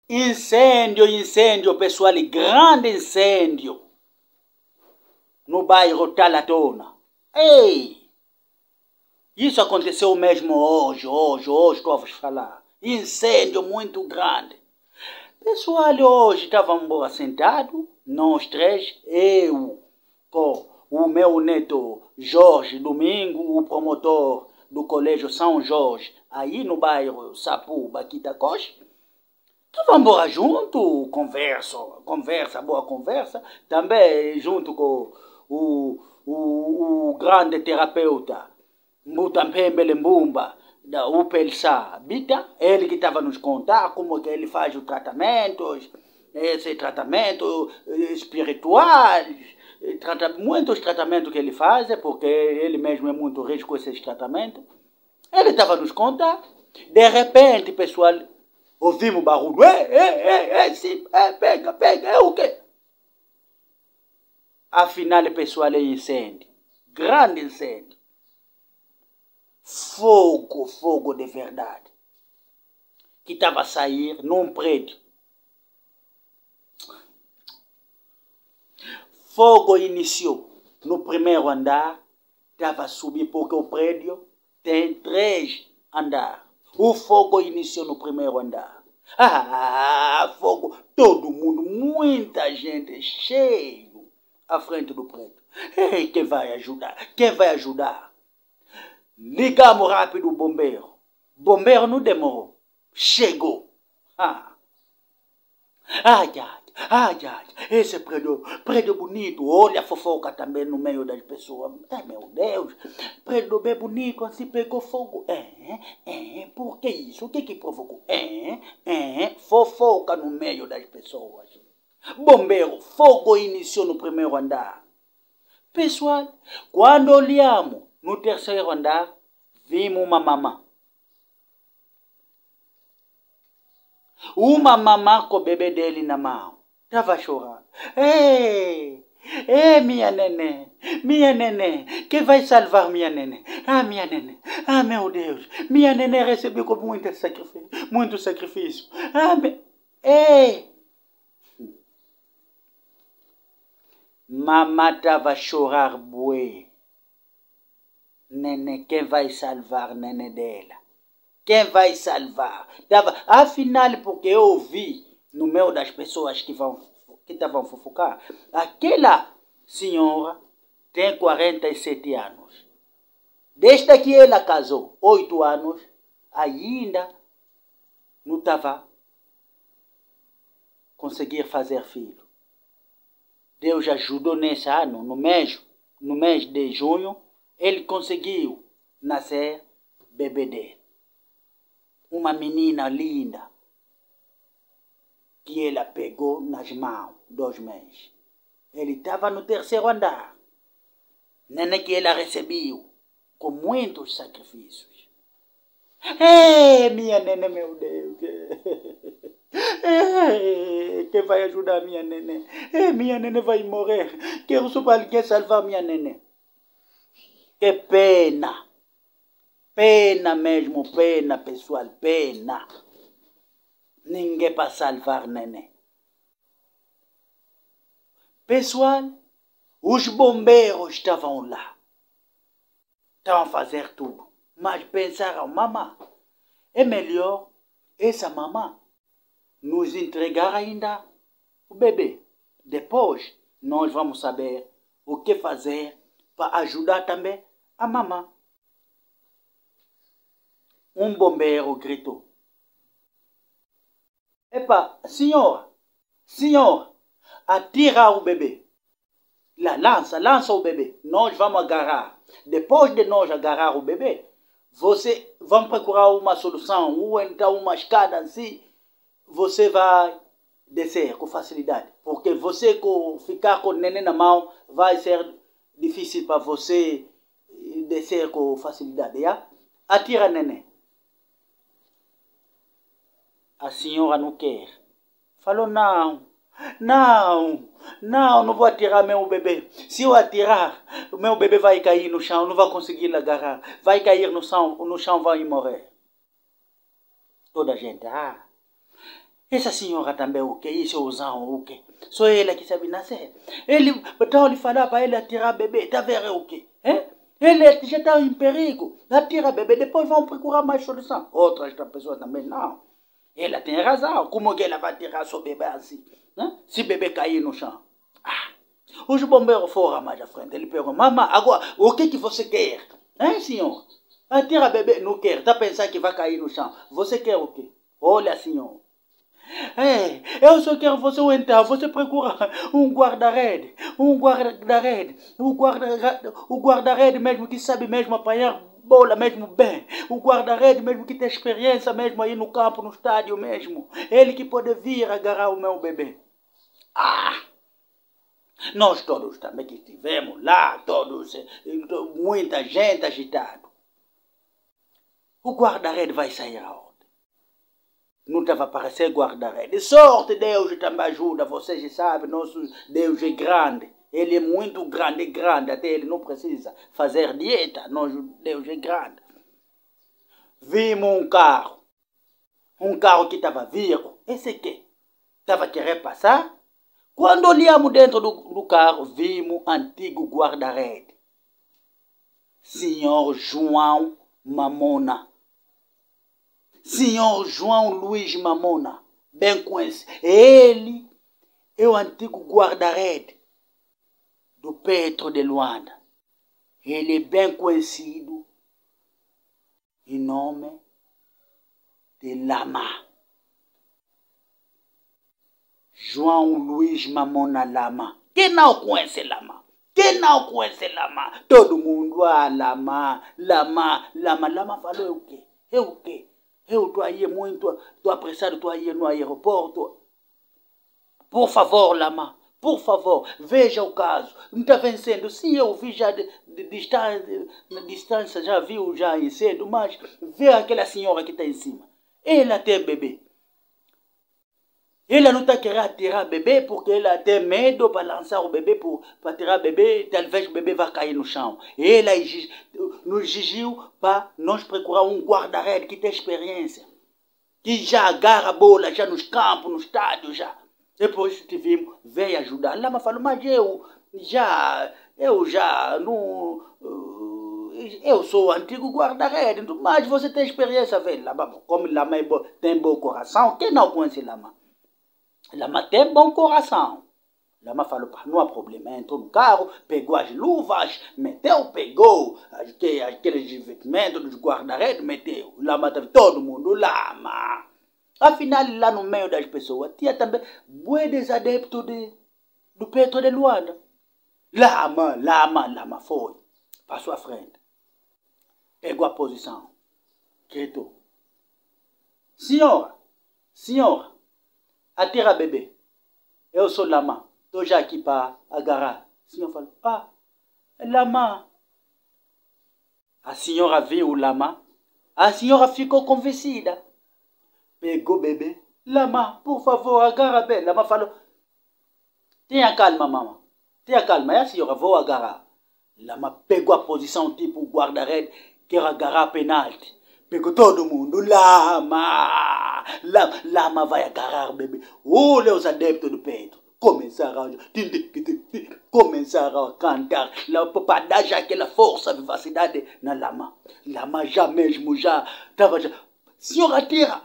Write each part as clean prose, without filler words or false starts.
Incêndio, incêndio, pessoal, grande incêndio no bairro Talatona. Ei! Isso aconteceu mesmo hoje estou a vos falar. Incêndio muito grande. Pessoal, hoje estávamos sentados, nós três, eu com o meu neto Jorge Domingo, o promotor do Colégio São Jorge, aí no bairro Sapu, Baquita Coxa. Estávamos junto, conversa, boa conversa, também junto com o grande terapeuta, Mbutampembe Mbumba, da UPLSA Bita, ele que estava nos contar como que ele faz o tratamento, esse tratamento espiritual, muitos tratamentos que ele faz, porque ele mesmo é muito rico com esses tratamentos. Ele estava nos contar, de repente, pessoal, ouvimos barulho, sim, pega, é o quê? Afinal, pessoal, é incêndio, grande incêndio. Fogo de verdade, que estava a sair num prédio. Fogo iniciou no primeiro andar, estava a subir porque o prédio tem 3 andares. O fogo iniciou no primeiro andar. Fogo, todo mundo, muita gente, cheio à frente do prédio. Ei, quem vai ajudar? Quem vai ajudar? Ligamos rápido o bombeiro. Bombeiro não demorou. Chegou. Esse prédio bonito. Olha a fofoca também no meio das pessoas. Meu Deus. Prédio bem bonito, assim pegou fogo. Por que isso? O que provocou? Fofoca no meio das pessoas. Bombeiro, fogo iniciou no primeiro andar. Pessoal, quando olhamos no terceiro andar, vimos uma mamã. Uma mamã com o bebê dele na mão. Estava chorando. Ei, minha neném, quem vai salvar minha neném? Minha neném, meu Deus, minha neném recebeu com muito sacrifício. Ei! Mamãe estava a chorar, bué. Neném, quem vai salvar neném dela? Quem vai salvar? Afinal, porque eu ouvi no meio das pessoas que estavam fofocar, aquela senhora tem 47 anos. Desde que ela casou, 8 anos, ainda não estava conseguir fazer filho. Deus ajudou nesse ano, no mês de junho, ele conseguiu nascer bebê dele. Uma menina linda, que ela pegou nas mãos, 2 meses. Ele estava no terceiro andar. Neném que ela recebeu, com muitos sacrifícios. Minha neném, meu Deus. Quem vai ajudar minha neném? Minha neném vai morrer. Quero só para alguém salvar minha neném. Que pena. Pena mesmo, pena, pessoal, pena. Ninguém para salvar neném. Pessoal, os bombeiros estavam lá. Estavam a fazer tudo. Mas pensaram, mamãe, é melhor essa mamãe nos entregar ainda o bebê. Depois, nós vamos saber o que fazer para ajudar também a mamãe. Um bombeiro gritou. Epa, senhor, atira o bebê. Lá, lança o bebê. Nós vamos agarrar. Depois de nós agarrar o bebê, você vai procurar uma solução, ou então uma escada assim, você vai descer com facilidade. Porque você ficar com o neném na mão, vai ser difícil para você descer com facilidade. Yeah? Atira neném. A senhora não quer. Falou, não vou atirar meu bebê. Se eu atirar, o meu bebê vai cair no chão, não vai conseguir agarrar. Vai cair no chão vai morrer. Toda a gente, Essa senhora também o quê? Isso usam o quê? Só ela que sabe nascer. Ele, então ele falava para ele atirar bebê, tá vendo o quê? Ele já está em perigo. Atira bebê, depois vão procurar mais solução. Outras pessoas também não. Ela tem razão. Como que ela vai tirar seu bebê assim? Se bebê cair no chão. Os bombeiros foram mais à frente. Ele perguntou, mamãe, agora, o que você quer? Senhor? Atira bebê, não quer. Tá pensando que vai cair no chão. Você quer o quê? Olha, senhor. Eu só quero você entrar. Você procura um guarda-rede. Um guarda-rede. O guarda-rede mesmo que sabe mesmo apanhar bola mesmo bem. O guarda-rede mesmo que tem experiência mesmo aí no campo, no estádio mesmo. Ele que pode vir agarrar o meu bebê. Nós todos também que estivemos lá, todos, muita gente agitada. O guarda-rede vai sair aonde? Não estava a aparecer guarda-rede. Sorte, Deus também ajuda. Vocês já sabem, nosso Deus é grande. Ele é muito grande, grande. Até ele não precisa fazer dieta. Nosso Deus é grande. Vimos um carro. Um carro que estava vivo. Esse aqui. Estava querendo passar. Quando olhamos dentro do carro, vimos antigo guarda-rede. Senhor João Mamona. Senhor João Luiz Mamona, bem conhecido. Ele é o antigo guarda-rede do Petro de Luanda. Ele é bem conhecido em nome de Lama. João Luiz Mamona Lama. Quem não conhece Lama? Quem não conhece Lama? Todo mundo, Lama, Lama, Lama. Lama falou o quê? É o quê? Eu estou aí muito, estou apressado, estou aí no aeroporto. Por favor, Lama, por favor, veja o caso. Não está vencendo. Sim, eu vi já na distância, já viu já incêndio, mas vê aquela senhora que está em cima. Ela tem bebê. Ela não está querendo tirar bebê porque ela tem medo para lançar o bebê para tirar bebê, talvez o bebê vai cair no chão. Ela nos exigiu para nós procurar um guarda-rede que tem experiência, que já agarra a bola, já nos campos, no estádio, já. Depois tivemos, veio ajudar. Lama falou, mas eu não... Eu sou o antigo guarda-rede, mas você tem experiência, velho. Lama, como Lama tem bom coração, quem não conhece Lama? Lama tem bom coração. Lama falou, não há problema. Entrou no carro, pegou as luvas, pegou aqueles investimentos dos guarda-redes, meteu. Lama teve todo mundo, Lama. Afinal, lá no meio das pessoas, tinha também buenos adeptos do Petro de Luanda. Lama foi. Passou à frente. Pegou a posição. Gritou. Senhora, atira bebê. Eu sou Lama. Estou já aqui para agarrar. O senhor falou, Lama. A senhora viu o Lama. A senhora ficou convencida. Pegou o bebê. Lama, por favor, agarra bem. Lama falou, tenha calma, mamãe. Tenha calma. E a senhora, vou agarrar. Lama pegou a posição tipo guarda-rede, quer agarrar a penalti. Pegou todo mundo. Lama vai agarrar o bebê. Olha os adeptos do Pedro. Começaram a cantar para dar já aquela força, vivacidade na Lama. Lama já estava já. Senhora, atira.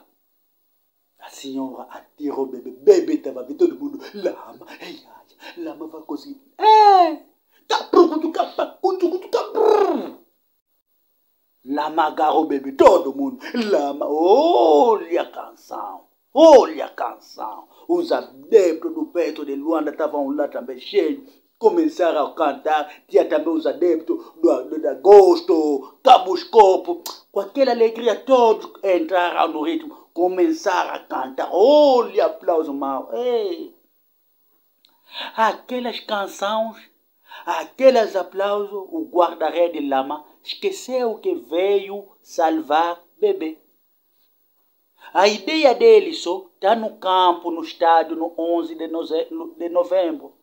A senhora atirou o bebê. Bebê estava vendo todo mundo. Lama vai conseguir. Lama agarrou o bebê, todo mundo. Lama, olha a canção. Os adeptos do Petro de Luanda estavam lá também cheios. Começaram a cantar. Tinha também os adeptos do Agosto, Cabuscopo. Com aquela alegria, todos entraram no ritmo. Começaram a cantar. Olha, aplauso mal. Aquelas canções, aqueles aplausos, o guarda-rede Lama esqueceu que veio salvar bebê. A ideia dele só está no campo, no estádio, no 11 de novembro.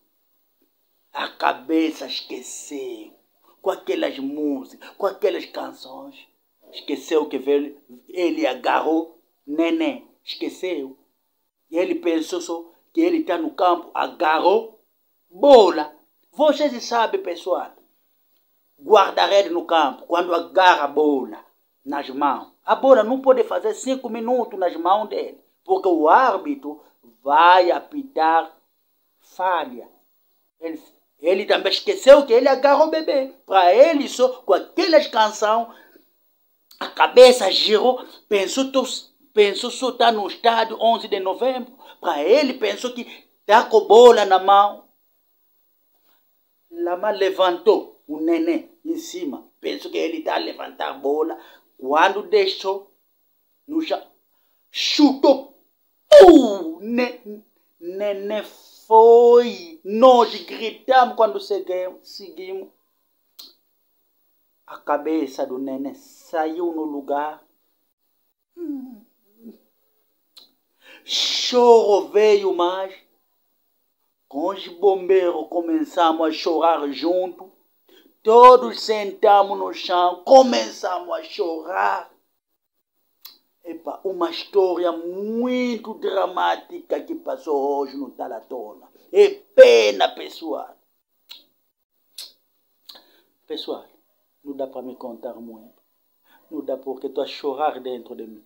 A cabeça esqueceu, com aquelas músicas, com aquelas canções. Esqueceu que ele agarrou neném, esqueceu. Ele pensou só que ele está no campo, agarrou bola. Vocês sabem, pessoal, guarda-rede no campo, quando agarra a bola nas mãos, a bola não pode fazer 5 minutos nas mãos dele, porque o árbitro vai apitar falha. Ele também esqueceu que ele agarrou o bebê. Para ele, só com aquelas canções, a cabeça girou, pensou só estar no estádio 11 de novembro. Para ele, pensou que está com bola na mão. Lama levantou o neném em cima. Pensou que ele está a levantar a bola. Quando deixou no chão, chutou. Neném foi. Nós gritamos quando seguimos. A cabeça do neném saiu no lugar. Choro veio mais. Com os bombeiros começamos a chorar junto. Todos sentamos no chão, começamos a chorar. Epa, uma história muito dramática que passou hoje no Talatona. É pena, pessoal. Pessoal, não dá para me contar muito. Não dá porque estou a chorar dentro de mim.